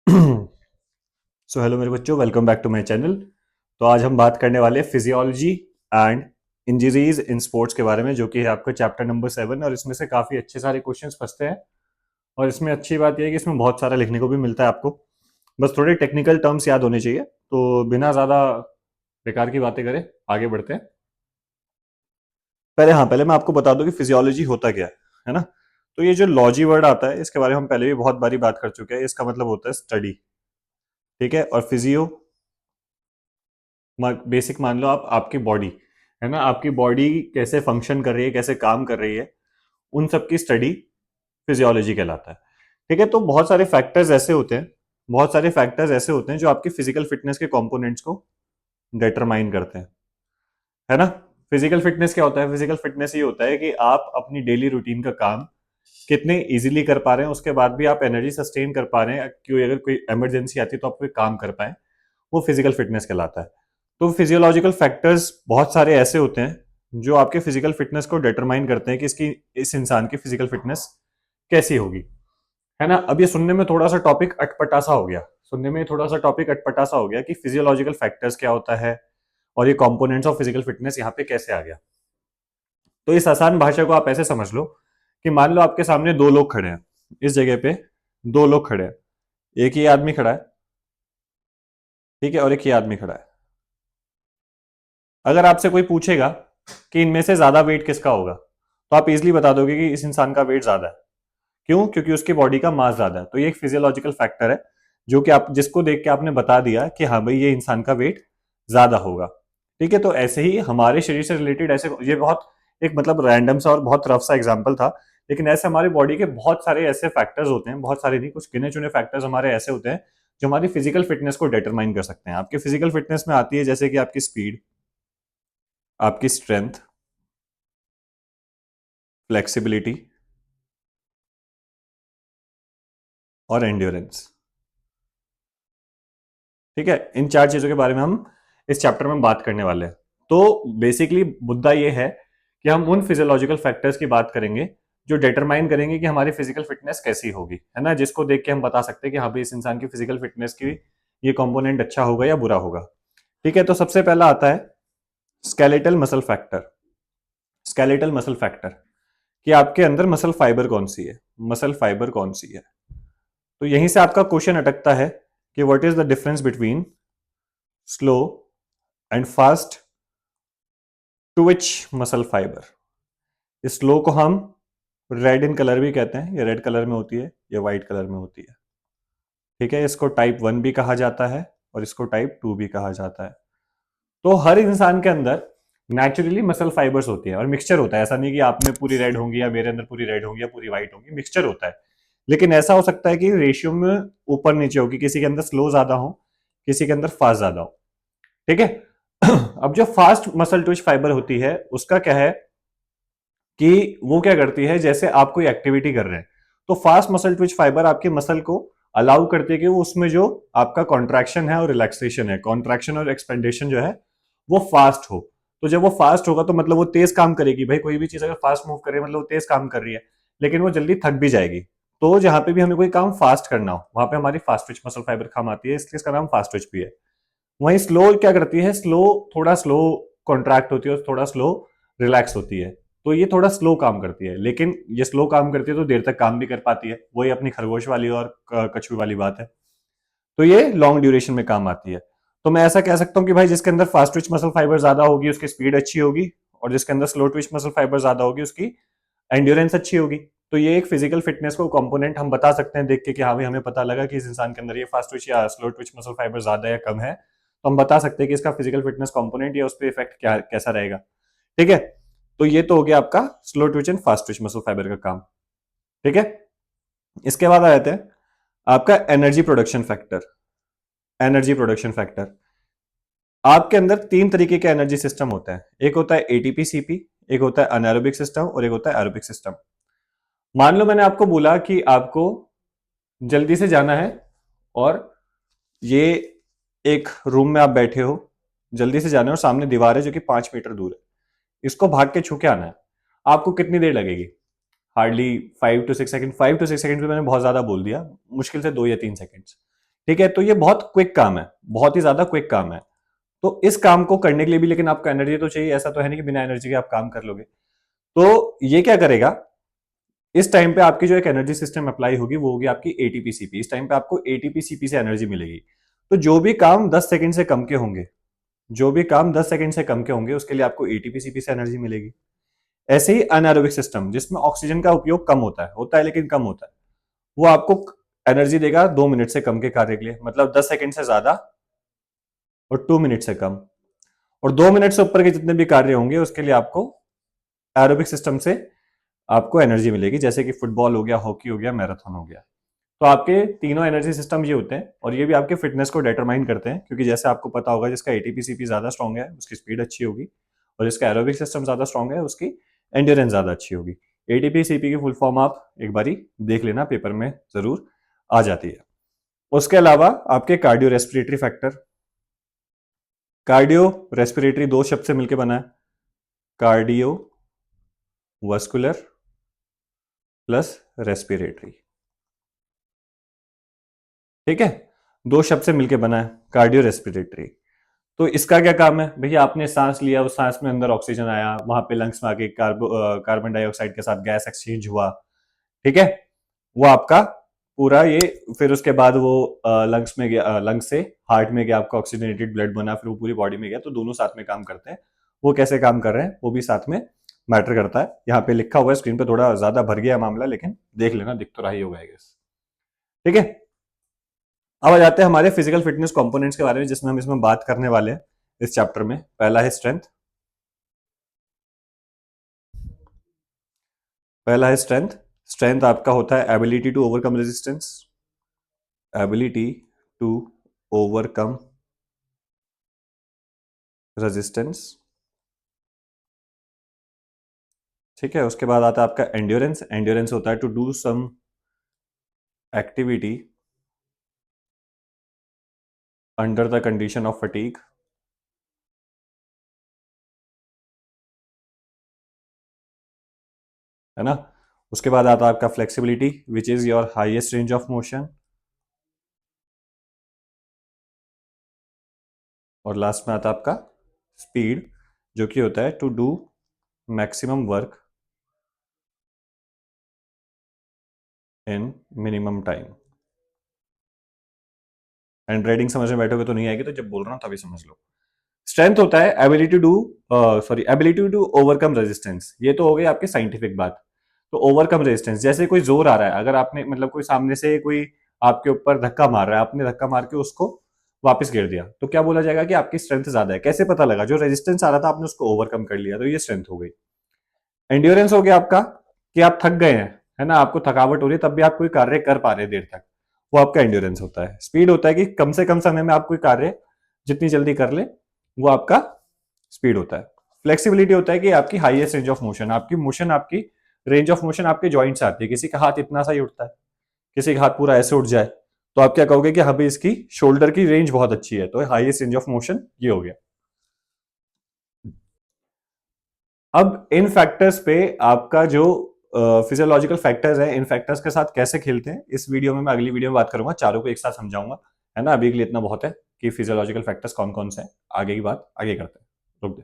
सो hello मेरे बच्चों, welcome back to my channel. तो आज हम बात करने वाले हैं physiology and injuries in sports के बारे में, जो कि है आपका चैप्टर नंबर 7। और इसमें से काफ़ी अच्छे सारे क्वेश्चंस फंसते हैं। और इसमें अच्छी बात यह है कि इसमें बहुत सारा लिखने को भी मिलता है आपको। बस थोड़े टेक्निकल टर्म्स याद होने चाहिए। तो बिना ज़्यादा बेकार की बातें करें, आगे बढ़ते हैं। पहले मैं आपको बता दूं कि फिजियोलॉजी होता क्या है ना। तो ये जो लॉजी वर्ड आता है, इसके बारे में हम पहले भी बहुत बारी बात कर चुके हैं। इसका मतलब होता है स्टडी। ठीक है। और फिजियो बेसिक मान लो आप, आपकी बॉडी है ना, आपकी बॉडी कैसे फंक्शन कर रही है, कैसे काम कर रही है, उन सब की स्टडी फिजियोलॉजी कहलाता है। ठीक है। तो बहुत सारे फैक्टर्स ऐसे होते हैं जो आपकी फिजिकल फिटनेस के कंपोनेंट्स को डिटरमाइन करते हैं, है ना। फिजिकल फिटनेस क्या होता है? फिजिकल फिटनेस ये होता है कि आप अपनी डेली रूटीन का काम कितने इजीली कर पा रहे हैं, उसके बाद भी आप एनर्जी सस्टेन कर पा रहे हैं, क्योंकि अगर कोई इमरजेंसी आती है तो आप कोई काम कर पाए, वो फिजिकल फिटनेस कहलाता है। तो फिजियोलॉजिकल फैक्टर्स बहुत सारे ऐसे होते हैं जो आपके फिजिकल फिटनेस को डिटरमाइन करते हैं कि इस इंसान की फिजिकल फिटनेस कैसी होगी, है ना। अब ये सुनने में थोड़ा सा टॉपिक अटपटा सा हो गया, कि फिजियोलॉजिकल फैक्टर्स क्या होता है और ये कंपोनेंट्स ऑफ फिजिकल फिटनेस यहाँ पे कैसे आ गया। तो इस आसान भाषा को आप ऐसे समझ लो कि मान लो आपके सामने दो लोग खड़े हैं। इस जगह पे दो लोग खड़े हैं। एक ही आदमी खड़ा है, ठीक है, और एक ही आदमी खड़ा है। अगर आपसे कोई पूछेगा कि इनमें से ज्यादा वेट किसका होगा, तो आप इजीली बता दोगे कि इस इंसान का वेट ज्यादा है। क्यों? क्योंकि उसकी बॉडी का मास ज्यादा है। तो ये एक फिजियोलॉजिकल फैक्टर है जो कि आप जिसको देख के आपने बता दिया कि हाँ भाई, ये इंसान का वेट ज्यादा होगा। ठीक है। तो ऐसे ही हमारे शरीर से रिलेटेड ऐसे, ये बहुत एक मतलब रैंडम सा और बहुत रफ सा एग्जाम्पल था, लेकिन ऐसे हमारी बॉडी के बहुत सारे ऐसे फैक्टर्स होते हैं, बहुत सारे नहीं, कुछ गिने चुने फैक्टर्स हमारे ऐसे होते हैं जो हमारी फिजिकल फिटनेस को डिटरमाइन कर सकते हैं। आपकी फिजिकल फिटनेस में आती है जैसे कि आपकी स्पीड, आपकी स्ट्रेंथ, फ्लेक्सिबिलिटी और एंड्योरेंस। ठीक है। इन चार चीजों के बारे में हम इस चैप्टर में बात करने वाले हैं। तो बेसिकली मुद्दा यह है कि हम उन फिजियोलॉजिकल फैक्टर्स की बात करेंगे जो डिटरमाइन करेंगे कि हमारी फिजिकल फिटनेस कैसी होगी, है ना, जिसको देख के हम बता सकते हैं कि हाँ भाई, इस इंसान की फिजिकल फिटनेस की ये कंपोनेंट अच्छा होगा या बुरा होगा। ठीक है। तो सबसे पहला आता है skeletal muscle factor. Skeletal muscle factor कि आपके अंदर मसल फाइबर कौन सी है, मसल फाइबर कौन सी है। तो यहीं से आपका क्वेश्चन अटकता है कि what is the difference between slow and fast Twitch muscle fibre. इस स्लो को हम रेड इन कलर भी कहते हैं, ये रेड कलर में होती है, ये व्हाइट कलर में होती है। ठीक है। इसको टाइप 1 भी कहा जाता है और इसको टाइप 2 भी कहा जाता है। तो हर इंसान के अंदर नेचुरली मसल फाइबर्स होती है और मिक्सचर होता है। ऐसा नहीं कि आप में पूरी रेड होंगी या मेरे अंदर पूरी रेड होंगी या पूरी व्हाइट होंगी, मिक्सचर होता है। लेकिन ऐसा हो सकता है कि रेशियो में ऊपर नीचे होगी, किसी के अंदर स्लो ज्यादा हो, किसी के अंदर फास्ट ज्यादा हो। ठीक है। अब जो फास्ट मसल ट्विच फाइबर होती है, उसका क्या है कि वो क्या करती है, जैसे आप कोई एक्टिविटी कर रहे हैं तो फास्ट मसल ट्विच फाइबर आपके मसल को अलाउ करती है कि वो उसमें जो आपका कॉन्ट्रैक्शन है और रिलैक्सेशन है, कॉन्ट्रैक्शन और एक्सपेंडेशन जो है वो फास्ट हो। तो जब वो फास्ट होगा तो मतलब वो तेज काम करेगी। भाई, कोई भी चीज अगर फास्ट मूव करे मतलब वो तेज काम कर रही है, लेकिन वो जल्दी थक भी जाएगी। तो जहां पे भी हमें कोई काम फास्ट करना हो, वहां पे हमारी फास्ट ट्विच मसल फाइबर काम आती है, इसलिए इसका नाम फास्ट ट्विच भी है। वहीं स्लो क्या करती है, थोड़ा स्लो कॉन्ट्रैक्ट होती है और थोड़ा स्लो रिलैक्स होती है। तो ये थोड़ा स्लो काम करती है, लेकिन ये स्लो काम करती है तो देर तक काम भी कर पाती है। वही अपनी खरगोश वाली और कछुए वाली बात है। तो ये लॉन्ग ड्यूरेशन में काम आती है। तो मैं ऐसा कह सकता हूँ कि भाई, जिसके अंदर फास्ट ट्विच मसल फाइबर ज्यादा होगी उसकी स्पीड अच्छी होगी, और जिसके अंदर स्लो ट्विच मसल फाइबर ज्यादा होगी उसकी एंड्योरेंस अच्छी होगी। तो ये एक फिजिकल फिटनेस को कंपोनेंट हम बता सकते हैं देख के कि हाँ भाई, हमें पता लगा कि इस इंसान के अंदर ये फास्ट ट्विच या स्लो ट्विच मसल फाइबर ज्यादा या कम है, तो हम बता सकते हैं कि इसका फिजिकल फिटनेस कंपोनेंट या उस पर इफेक्ट क्या कैसा रहेगा। ठीक है। तो ये तो हो गया आपका slow Twitch and fast Twitch muscle fibre का काम। ठीक है। इसके बाद आ जाते हैं आपका energy production factor. Energy production factor, आपके अंदर तीन तरीके के एनर्जी सिस्टम होते हैं। एक होता है एटीपी सीपी, एक होता है अनारोबिक सिस्टम और एक होता है एरोबिक सिस्टम। मान लो मैंने आपको बोला कि आपको जल्दी से जाना है और ये एक रूम में आप बैठे हो, जल्दी से जाना है और सामने दीवार है जो कि 5 मीटर दूर है, इसको भाग के छू के आना है। आपको कितनी देर लगेगी? Hardly 5 to 6 second. 5 to 6 second भी मैंने बहुत ज्यादा बोल दिया, मुश्किल से 2 या 3 सेकंड। ठीक है, तो ये बहुत क्विक काम है, बहुत ही ज्यादा क्विक काम है। तो इस काम को करने के लिए भी लेकिन आपको एनर्जी तो चाहिए, ऐसा तो है नहीं कि बिना एनर्जी के आप काम कर लोगे। तो ये क्या करेगा, इस टाइम पे आपकी जो एक एनर्जी सिस्टम अप्लाई होगी वो होगी आपकी एटीपीसीपी। इस टाइम पे आपको एटीपीसीपी से एनर्जी मिलेगी। तो जो भी काम 10 सेकंड से कम के होंगे, जो भी काम 10 सेकंड से कम के होंगे उसके लिए आपको एटीपीसीपी से एनर्जी मिलेगी। ऐसे ही अनएरोबिक सिस्टम जिसमें ऑक्सीजन का उपयोग कम होता है लेकिन कम होता है, वो आपको एनर्जी देगा 2 मिनट से कम के कार्य के लिए, मतलब 10 सेकंड से ज्यादा और 2 मिनट से कम। और 2 मिनट से ऊपर के जितने भी कार्य होंगे उसके लिए आपको एरोबिक सिस्टम से आपको एनर्जी मिलेगी, जैसे कि फुटबॉल हो गया, हॉकी हो गया, मैराथन हो गया। तो आपके तीनों एनर्जी सिस्टम ये होते हैं और ये भी आपके फिटनेस को डिटरमाइन करते हैं, क्योंकि जैसे आपको पता होगा जिसका एटीपीसीपी ज्यादा स्ट्रांग है उसकी स्पीड अच्छी होगी, और जिसका एरोबिक सिस्टम ज्यादा स्ट्रांग है उसकी एंड्योरेंस ज्यादा अच्छी होगी। एटीपीसीपी की फुल फॉर्म आप एक बारी देख लेना, पेपर में जरूर आ जाती है। उसके अलावा आपके cardio respiratory factor, cardio respiratory दो शब्द से मिलकर बना है, कार्डियो वस्कुलर प्लस रेस्पिरेटरी। ठीक है, दो शब्द से मिलकर बना है कार्डियो रेस्पिरेटरी। तो इसका क्या काम है भैया, आपने सांस लिया, उस सांस में अंदर ऑक्सीजन आया, वहां पे लंग्स में आके कार्बन डाइऑक्साइड के साथ गैस एक्सचेंज हुआ। ठीक है, वो आपका पूरा ये, फिर उसके बाद वो लंग्स में गया, लंग्स से हार्ट में गया, आपका ऑक्सीजनेटेड ब्लड बना, फिर वो पूरी बॉडी में गया, तो दोनों साथ में काम करते हैं। वो कैसे काम कर रहे हैं वो भी साथ में मैटर करता है। यहाँ पे लिखा हुआ है स्क्रीन पे, थोड़ा ज्यादा भर गया मामला, लेकिन देख लेना, दिख तो रहा ही होगा। ठीक है, अब आ जाते हैं हमारे फिजिकल फिटनेस कंपोनेंट्स के बारे में, जिसमें हम इसमें बात करने वाले हैं इस चैप्टर में। पहला है स्ट्रेंथ। पहला है स्ट्रेंथ। स्ट्रेंथ आपका होता है ability to overcome resistance, ability to overcome resistance. ठीक है, उसके बाद आता है आपका एंड्योरेंस। एंड्योरेंस होता है to do some activity under the condition of fatigue. है ना। उसके बाद आता है आपका flexibility, which is your highest range of motion. और लास्ट में आता है आपका स्पीड, जो कि होता है to do maximum work in minimum time. Handwriting समझ में बैठोगे तो नहीं आएगी, तो जब बोल रहा हूं तभी समझ लो। स्ट्रेंथ होता है ability to ability to overcome resistance. ये तो हो गई आपकी साइंटिफिक बात। तो ओवरकम रेजिस्टेंस, जैसे कोई जोर आ रहा है, अगर आपने मतलब कोई सामने से कोई आपके ऊपर धक्का मार रहा है, आपने धक्का मार के उसको वापस गिर दिया, तो क्या बोला जाएगा कि आपकी स्ट्रेंथ ज्यादा है। कैसे पता लगा, जो रेजिस्टेंस आ रहा था आपने उसको ओवरकम कर लिया, तो ये स्ट्रेंथ हो गई। एंड्योरेंस हो गया आपका कि आप थक गए हैं, है ना, आपको थकावट हो रही है, तब भी आप कोई कार्य कर पा रहे हैं देर तक, वो आपका एंड्योरेंस होता है। स्पीड होता है कि कम से कम समय में आप कोई कार्य जितनी जल्दी कर ले, वो आपका स्पीड होता है। फ्लेक्सिबिलिटी होता है कि आपकी हाईएस्ट रेंज ऑफ मोशन, आपकी मोशन, आपकी रेंज ऑफ मोशन आपके जॉइंट से आती है। किसी का हाथ इतना सा ही उठता है, किसी का हाथ पूरा ऐसे उठ जाए, तो आप क्या कहोगे कि हाँ भाई इसकी शोल्डर की रेंज बहुत अच्छी है, तो हाईएस्ट रेंज ऑफ मोशन ये हो गया। अब इन फैक्टर्स पे आपका जो फिजियोलॉजिकल फैक्टर्स है, इन फैक्टर्स के साथ कैसे खेलते हैं, इस वीडियो में मैं अगली वीडियो में बात करूंगा, चारों को एक साथ समझाऊंगा। है ना, अभी के लिए इतना बहुत है कि फिजियोलॉजिकल फैक्टर्स कौन कौन से हैं। आगे की बात आगे करते हैं, रुक दे।